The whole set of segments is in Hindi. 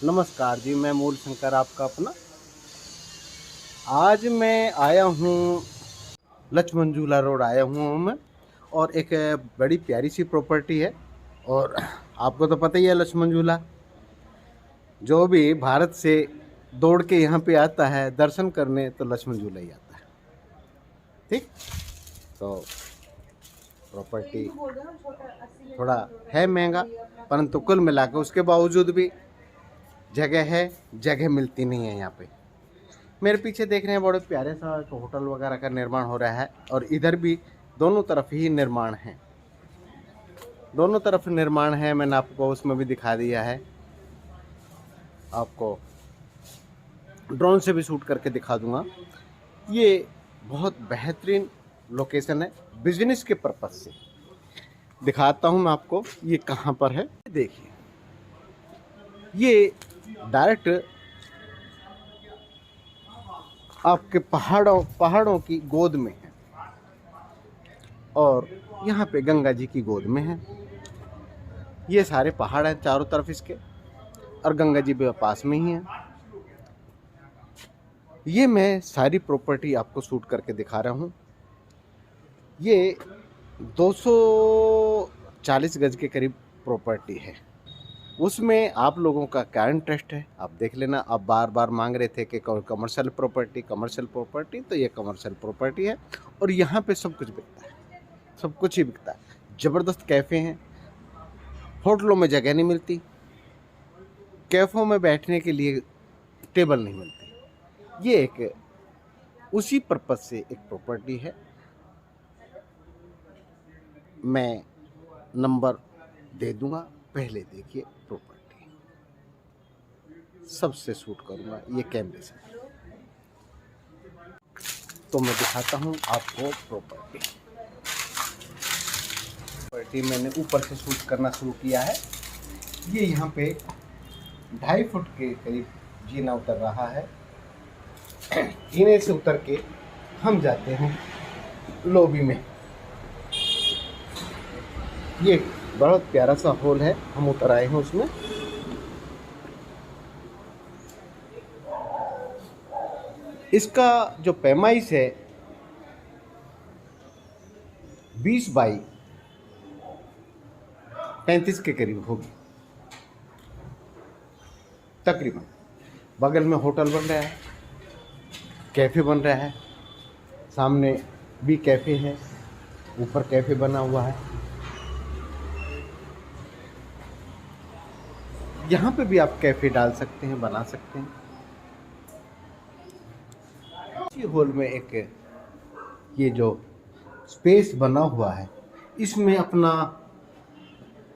नमस्कार जी, मैं मूल शंकर आपका अपना। आज मैं आया हूँ लक्ष्मण झूला रोड आया हूँ मैं। और एक बड़ी प्यारी सी प्रॉपर्टी है। और आपको तो पता ही है, लक्ष्मण झूला जो भी भारत से दौड़ के यहाँ पे आता है दर्शन करने, तो लक्ष्मण झूला ही आता है। ठीक, तो प्रॉपर्टी थोड़ा है महंगा, परंतु कुल मिलाकर उसके बावजूद भी जगह है, जगह मिलती नहीं है यहाँ पे। मेरे पीछे देख रहे हैं बड़े प्यारे सा एक होटल वगैरह का निर्माण हो रहा है, और इधर भी दोनों तरफ ही निर्माण है। दोनों तरफ निर्माण है, मैंने आपको उसमें भी दिखा दिया है। आपको ड्रोन से भी शूट करके दिखा दूंगा। ये बहुत बेहतरीन लोकेशन है, बिजनेस के पर्पज से दिखाता हूँ मैं आपको ये कहाँ पर है। देखिए, ये डायरेक्ट आपके पहाड़ों की गोद में है, और यहाँ पे गंगा जी की गोद में है। ये सारे पहाड़ हैं चारों तरफ इसके, और गंगा जी भी पास में ही है। ये मैं सारी प्रॉपर्टी आपको शूट करके दिखा रहा हूँ। ये 240 गज के करीब प्रॉपर्टी है। उसमें आप लोगों का क्या इंटरेस्ट है आप देख लेना। आप बार बार मांग रहे थे कि कमर्शियल प्रॉपर्टी, तो ये कमर्शियल प्रॉपर्टी है। और यहाँ पे सब कुछ बिकता है, सब कुछ ही बिकता है। ज़बरदस्त कैफ़े हैं, होटलों में जगह नहीं मिलती, कैफ़ों में बैठने के लिए टेबल नहीं मिलती। ये एक उसी पर्पज से एक प्रॉपर्टी है। मैं नंबर दे दूंगा, पहले देखिए प्रॉपर्टी। सबसे शूट करूंगा ये कैमरे से, तो मैं दिखाता हूं आपको प्रॉपर्टी मैंने ऊपर से शूट करना शुरू किया है। ये यहाँ पे 2.5 फुट के करीब जीना उतर रहा है। जीने से उतर के हम जाते हैं लॉबी में। ये बहुत प्यारा सा हॉल है, हम उतर आए हैं उसमें। इसका जो पैमाइश है 20 बाई 35 के करीब होगी तकरीबन। बगल में होटल बन रहा है, कैफ़े बन रहा है, सामने भी कैफ़े है, ऊपर कैफ़े बना हुआ है। यहाँ पे भी आप कैफ़े डाल सकते हैं, बना सकते हैं। इसी हॉल में एक ये जो स्पेस बना हुआ है, इसमें अपना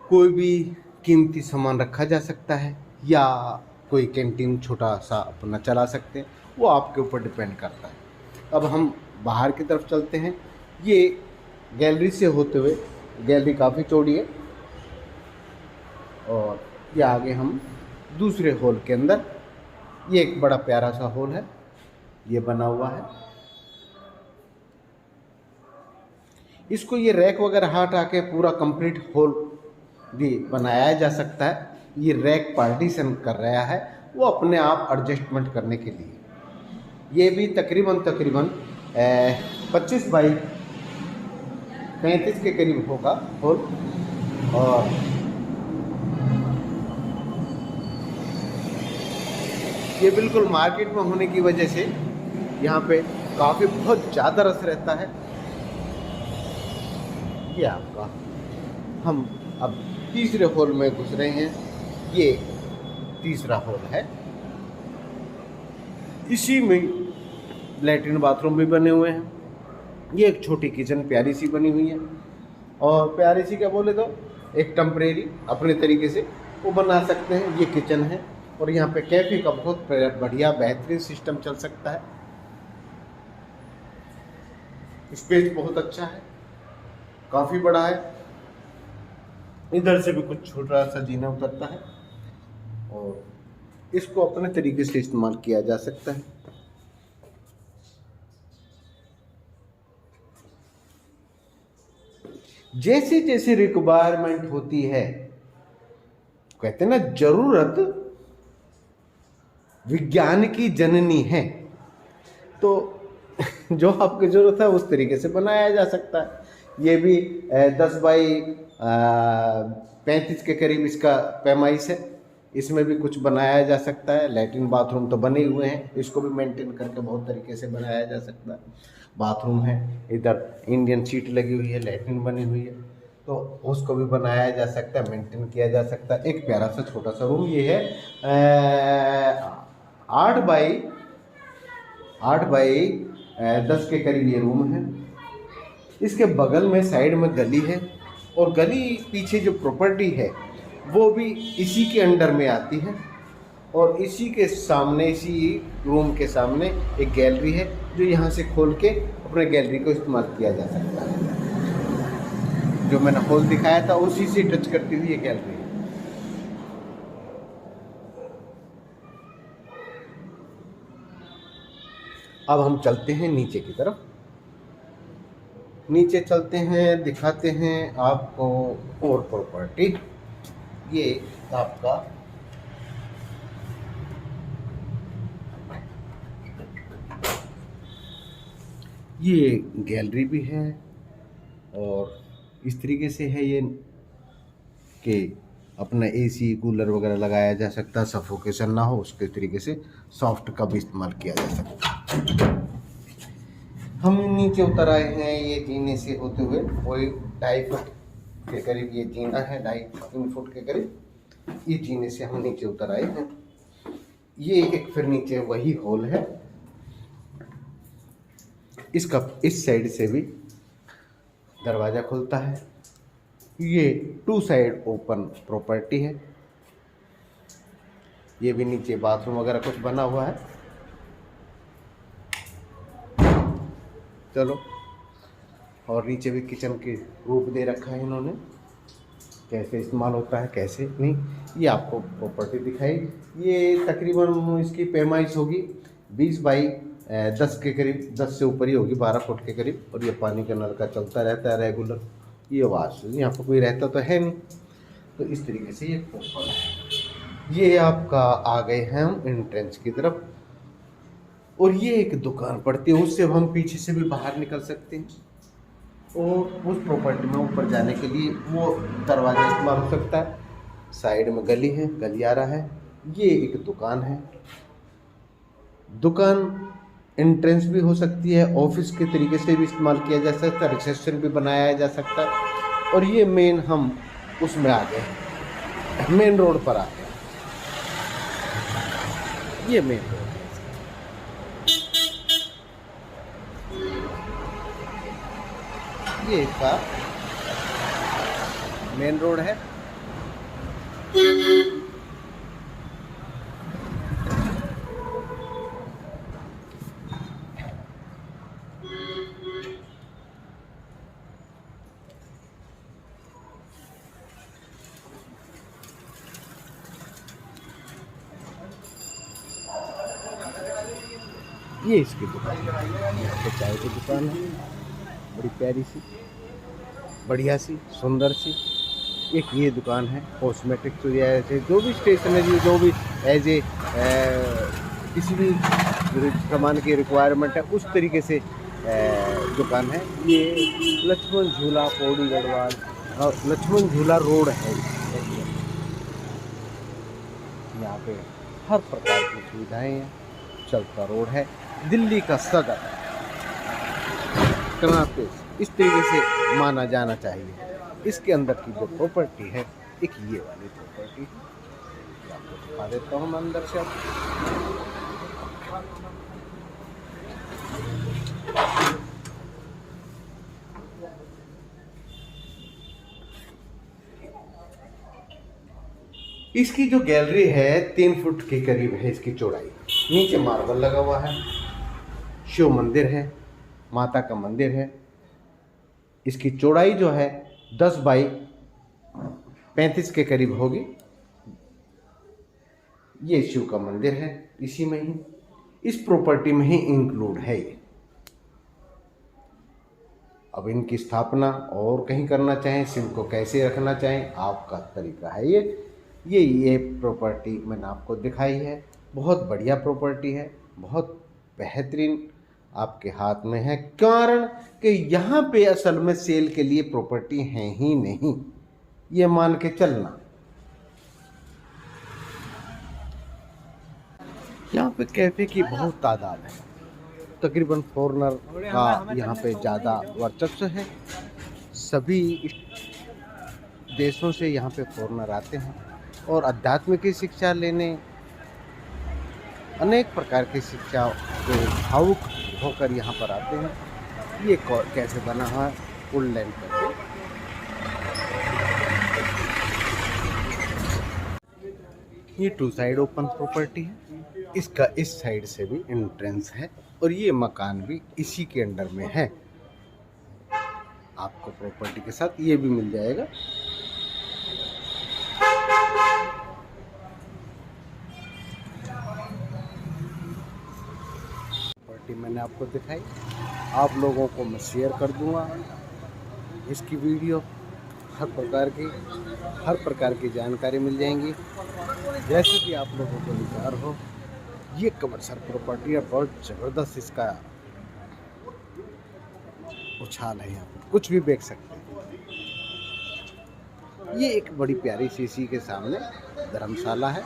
कोई भी कीमती सामान रखा जा सकता है, या कोई कैंटीन छोटा सा अपना चला सकते हैं, वो आपके ऊपर डिपेंड करता है। अब हम बाहर की तरफ चलते हैं। ये गैलरी से होते हुए, गैलरी काफ़ी चौड़ी है, और ये आगे हम दूसरे हॉल के अंदर, ये एक बड़ा प्यारा सा हॉल है, ये बना हुआ है। इसको ये रैक वगैरह हटा के पूरा कंप्लीट हॉल भी बनाया जा सकता है। ये रैक पार्टीशन कर रहा है, वो अपने आप एडजस्टमेंट करने के लिए। ये भी तकरीबन 25 बाई 35 के करीब होगा हॉल। और ये बिल्कुल मार्केट में होने की वजह से यहाँ पे काफ़ी बहुत ज़्यादा रस रहता है। ये आपका, हम अब तीसरे हॉल में घुस रहे हैं। ये तीसरा हॉल है, इसी में लैट्रिन बाथरूम भी बने हुए हैं। ये एक छोटी किचन प्यारी सी बनी हुई है, और प्यारी सी क्या बोले तो एक टेम्परेरी अपने तरीके से वो बना सकते हैं। ये किचन है, और यहाँ पे कैफ़े का बहुत बढ़िया बेहतरीन सिस्टम चल सकता है। स्पेस बहुत अच्छा है, काफ़ी बड़ा है। इधर से भी कुछ छोटा सा जीना उतरता है, और इसको अपने तरीके से इस्तेमाल किया जा सकता है। जैसे जैसे रिक्वायरमेंट होती है, कहते हैं ना, जरूरत विज्ञान की जननी है। तो जो आपकी ज़रूरत है उस तरीके से बनाया जा सकता है। ये भी 10 बाई 35 के करीब इसका पैमाइश है। इसमें भी कुछ बनाया जा सकता है। लैट्रिन बाथरूम तो बने हुए हैं, इसको भी मेंटेन करके बहुत तरीके से बनाया जा सकता है। बाथरूम है, इधर इंडियन सीट लगी हुई है, लैट्रिन बनी हुई है, तो उसको भी बनाया जा सकता है, मेंटेन किया जा सकता है। एक प्यारा सा छोटा सा रूम ये है, 8 बाई 10 के करीब ये रूम है। इसके बगल में साइड में गली है, और गली पीछे जो प्रॉपर्टी है वो भी इसी के अंडर में आती है। और इसी के सामने, इसी रूम के सामने एक गैलरी है, जो यहाँ से खोल के अपने गैलरी को इस्तेमाल किया जा सकता है। जो मैंने हॉल दिखाया था उसी से टच करती हुई ये गैलरी है। अब हम चलते हैं नीचे की तरफ। नीचे चलते हैं, दिखाते हैं आपको और प्रॉपर्टी। ये आपका ये गैलरी भी है, और इस तरीके से है ये कि अपना एसी कूलर वगैरह लगाया जा सकता है, सफोकेशन ना हो उसके तरीके से सॉफ्ट का भी इस्तेमाल किया जा सकता है। हम नीचे उतर आए हैं ये जीने से होते हुए, कोई 2.5 फुट के करीब ये जीना है, 2.5-3 फुट के करीब ये जीने से हम नीचे उतर आए हैं। ये एक फिर नीचे वही हॉल है। इसका इस साइड से भी दरवाज़ा खुलता है। ये 2 साइड ओपन प्रॉपर्टी है। ये भी नीचे बाथरूम वगैरह कुछ बना हुआ है। चलो, और नीचे भी किचन के रूप दे रखा है इन्होंने, कैसे इस्तेमाल होता है कैसे नहीं, ये आपको प्रॉपर्टी दिखाई। ये तकरीबन इसकी पैमाइश होगी 20 बाई 10 के करीब, 10 से ऊपर ही होगी, 12 फुट के करीब। और ये पानी का नल का चलता रहता है रेगुलर। ये आवाज़ यहाँ पर कोई रहता तो है नहीं, तो इस तरीके से ये प्रॉपर है। ये आपका आ गए हैं हम एंट्रेंस की तरफ, और ये एक दुकान पड़ती है, उससे हम पीछे से भी बाहर निकल सकते हैं, और उस प्रॉपर्टी में ऊपर जाने के लिए वो दरवाज़ा इस्तेमाल हो सकता है। साइड में गली है, गलियारा है। ये एक दुकान है। दुकान एंट्रेंस भी हो सकती है, ऑफिस के तरीके से भी इस्तेमाल किया जा सकता है, रिसेप्शन भी बनाया जा सकता है। और ये मेन हम उसमें आ गए, मेन रोड पर आ गए। ये मेन रोड है। ये इसका मेन रोड है। ये इसकी दुकान है, यहाँ पे चाय की दुकान है, बड़ी प्यारी सी, बढ़िया सी, सुंदर सी। एक ये दुकान है कॉस्मेटिक, तो ऐसे जो भी स्टेशनरी, जो भी एज ए किसी भी सामान की रिक्वायरमेंट है उस तरीके से दुकान है। ये लक्ष्मण झूला पौड़ी गढ़वाल और लक्ष्मण झूला रोड है। यहाँ पे हर प्रकार की सुविधाएं हैं, चलता रोड है। दिल्ली का सदर कर्नाटक इस तरीके से माना जाना चाहिए। इसके अंदर की जो प्रॉपर्टी है, एक ये वाली प्रॉपर्टी, आपको दिखा देता हूँ मैं अंदर से। इसकी जो गैलरी है 3 फुट के करीब है इसकी चौड़ाई। नीचे मार्बल लगा हुआ है, शिव मंदिर है, माता का मंदिर है। इसकी चौड़ाई जो है 10 बाई 35 के करीब होगी। ये शिव का मंदिर है, इसी में ही, इस प्रॉपर्टी में ही इंक्लूड है ये। अब इनकी स्थापना और कहीं करना चाहें, शिव को कैसे रखना चाहें, आपका तरीका है ये प्रॉपर्टी मैंने आपको दिखाई है। बहुत बढ़िया प्रॉपर्टी है, बहुत बेहतरीन आपके हाथ में है, कारण कि यहाँ पे असल में सेल के लिए प्रॉपर्टी है ही नहीं, ये मान के चलना। यहाँ पे कैफ़े की बहुत तादाद है, तकरीबन फॉरेनर का यहाँ पे ज़्यादा वर्चस्व है। सभी देशों से यहाँ पे फॉरेनर आते हैं और अध्यात्म की शिक्षा लेने, अनेक प्रकार की शिक्षा को भावुक होकर यहाँ पर आते हैं। ये कैसे बना हुआ है वुडलैंड पर। ये 2 साइड ओपन प्रॉपर्टी है, इसका इस साइड से भी एंट्रेंस है और ये मकान भी इसी के अंडर में है। आपको प्रॉपर्टी के साथ ये भी मिल जाएगा। प्रॉपर्टी मैंने आपको दिखाई, आप लोगों को मैं शेयर कर दूंगा इसकी वीडियो। हर प्रकार की जानकारी मिल जाएंगी, जैसे कि आप लोगों को विचार हो। ये कमर्शियल प्रॉपर्टी है, बहुत ज़बरदस्त इसका उछाल है, यहाँ पर कुछ भी बेच सकते हैं। ये एक बड़ी प्यारी सी इसी के सामने धर्मशाला है।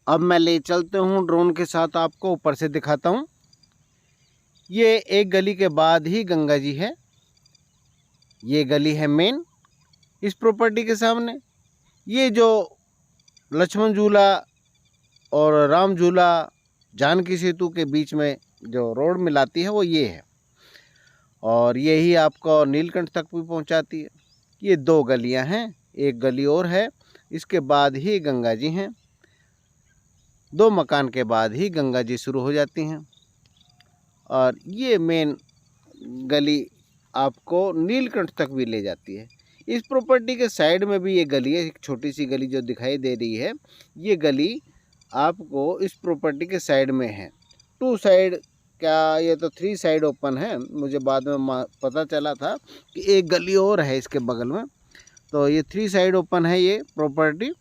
अब मैं ले चलते हूँ ड्रोन के साथ, आपको ऊपर से दिखाता हूँ। ये एक गली के बाद ही गंगा जी है। ये गली है मेन इस प्रॉपर्टी के सामने। ये जो लक्ष्मण झूला और राम झूला जानकी सेतु के बीच में जो रोड मिलाती है वो ये है, और यही आपको नीलकंठ तक भी पहुंचाती है। ये 2 गलियां हैं, एक गली और है, इसके बाद ही गंगा जी हैं। 2 मकान के बाद ही गंगा जी शुरू हो जाती हैं, और ये मेन गली आपको नीलकंठ तक भी ले जाती है। इस प्रॉपर्टी के साइड में भी ये गली है, एक छोटी सी गली जो दिखाई दे रही है। ये गली आपको इस प्रॉपर्टी के साइड में है। 2 साइड क्या, ये तो 3 साइड ओपन है। मुझे बाद में पता चला था कि एक गली और है इसके बगल में। तो ये 3 साइड ओपन है ये प्रॉपर्टी,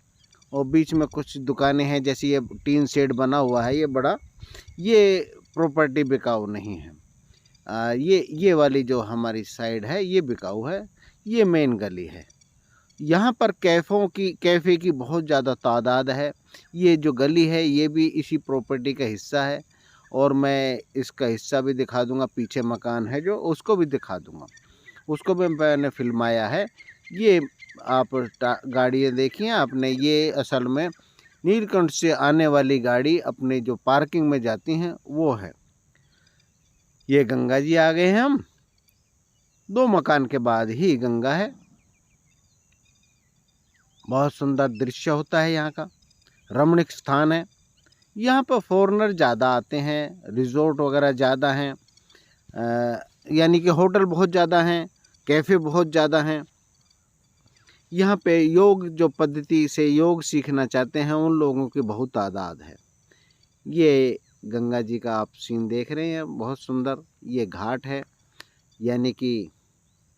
और बीच में कुछ दुकानें हैं, जैसे ये टीन शेड बना हुआ है ये बड़ा। ये प्रॉपर्टी बिकाऊ नहीं है। ये वाली जो हमारी साइड है ये बिकाऊ है। ये मेन गली है। यहाँ पर कैफ़े की बहुत ज़्यादा तादाद है। ये जो गली है ये भी इसी प्रॉपर्टी का हिस्सा है, और मैं इसका हिस्सा भी दिखा दूंगा। पीछे मकान है जो, उसको भी दिखा दूंगा, उसको भी मैंने फिल्माया है। ये आप गाड़ियाँ देखिए आपने, ये असल में नीलकंठ से आने वाली गाड़ी अपने जो पार्किंग में जाती हैं वो है। ये गंगा जी आ गए हैं हम, 2 मकान के बाद ही गंगा है। बहुत सुंदर दृश्य होता है यहाँ का, रमणीक स्थान है। यहाँ पर फॉरेनर ज़्यादा आते हैं, रिजॉर्ट वगैरह ज़्यादा हैं, यानी कि होटल बहुत ज़्यादा हैं, कैफ़े बहुत ज़्यादा हैं। यहाँ पे योग जो पद्धति से योग सीखना चाहते हैं उन लोगों की बहुत तादाद है। ये गंगा जी का आप सीन देख रहे हैं, बहुत सुंदर। ये घाट है, यानी कि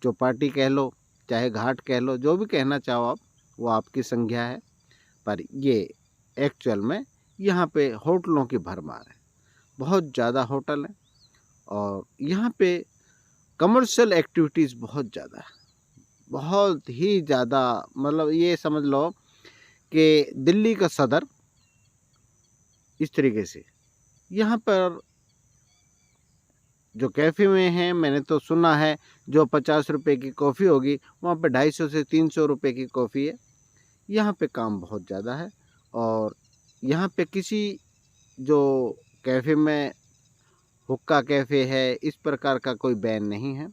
चौपाटी कह लो चाहे घाट कह लो, जो भी कहना चाहो आप, वो आपकी संज्ञा है। पर ये एक्चुअल में यहाँ पे होटलों की भरमार है, बहुत ज़्यादा होटल हैं, और यहाँ पे कमर्शियल एक्टिविटीज़ बहुत ज़्यादा है, बहुत ही ज़्यादा। मतलब ये समझ लो कि दिल्ली का सदर, इस तरीके से। यहाँ पर जो कैफ़े में हैं, मैंने तो सुना है जो 50 रुपये की कॉफ़ी होगी वहाँ पे 250 से 300 रुपये की कॉफ़ी है। यहाँ पे काम बहुत ज़्यादा है, और यहाँ पे किसी जो कैफ़े में हुक्का कैफ़े है इस प्रकार का कोई बैन नहीं है।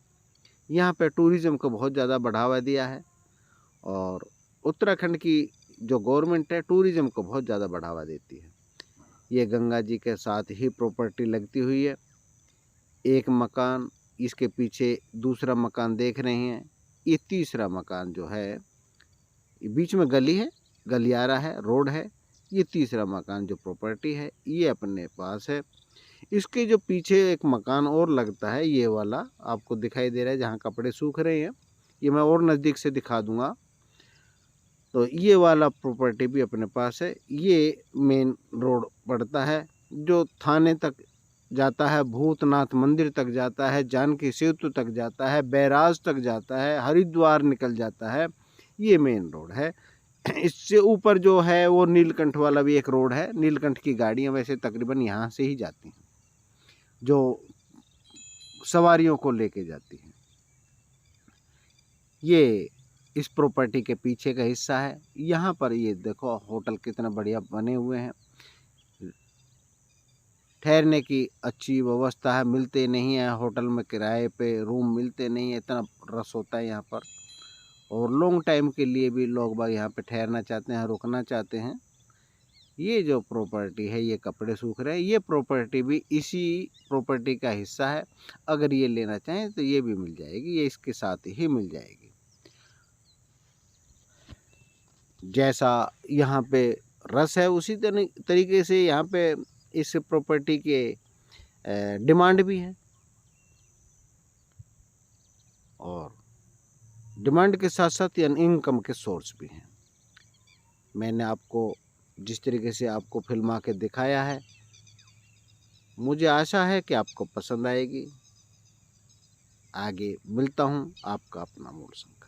यहाँ पे टूरिज़्म को बहुत ज़्यादा बढ़ावा दिया है, और उत्तराखंड की जो गवर्नमेंट है टूरिज़्म को बहुत ज़्यादा बढ़ावा देती है। ये गंगा जी के साथ ही प्रॉपर्टी लगती हुई है। एक मकान, इसके पीछे दूसरा मकान देख रहे हैं, ये तीसरा मकान जो है, बीच में गली है, गलियारा है, रोड है। ये तीसरा मकान जो प्रॉपर्टी है ये अपने पास है। इसके जो पीछे एक मकान और लगता है, ये वाला आपको दिखाई दे रहा है जहाँ कपड़े सूख रहे हैं, ये मैं और नज़दीक से दिखा दूंगा। तो ये वाला प्रॉपर्टी भी अपने पास है। ये मेन रोड पड़ता है जो थाने तक जाता है, भूतनाथ मंदिर तक जाता है, जानकी सेतु तक जाता है, बैराज तक जाता है, हरिद्वार निकल जाता है। ये मेन रोड है। इससे ऊपर जो है वो नीलकंठ वाला भी एक रोड है। नीलकंठ की गाड़ियां वैसे तकरीबन यहाँ से ही जाती हैं, जो सवारियों को लेके जाती हैं। ये इस प्रॉपर्टी के पीछे का हिस्सा है। यहाँ पर ये देखो होटल कितना बढ़िया बने हुए हैं, ठहरने की अच्छी व्यवस्था है। मिलते नहीं है होटल में किराए पे रूम, मिलते नहीं है, इतना रस होता है यहाँ पर। और लॉन्ग टाइम के लिए भी लोग बाग यहाँ पे ठहरना चाहते हैं, रुकना चाहते हैं। ये जो प्रॉपर्टी है, ये कपड़े सूख रहे हैं, ये प्रॉपर्टी भी इसी प्रॉपर्टी का हिस्सा है। अगर ये लेना चाहें तो ये भी मिल जाएगी, ये इसके साथ ही मिल जाएगी। जैसा यहाँ पे रस है उसी तरीके से यहाँ पे इस प्रॉपर्टी के डिमांड भी है, और डिमांड के साथ साथ इनकम के सोर्स भी हैं। मैंने आपको जिस तरीके से आपको फिल्मा के दिखाया है, मुझे आशा है कि आपको पसंद आएगी। आगे मिलता हूँ, आपका अपना मूल संग।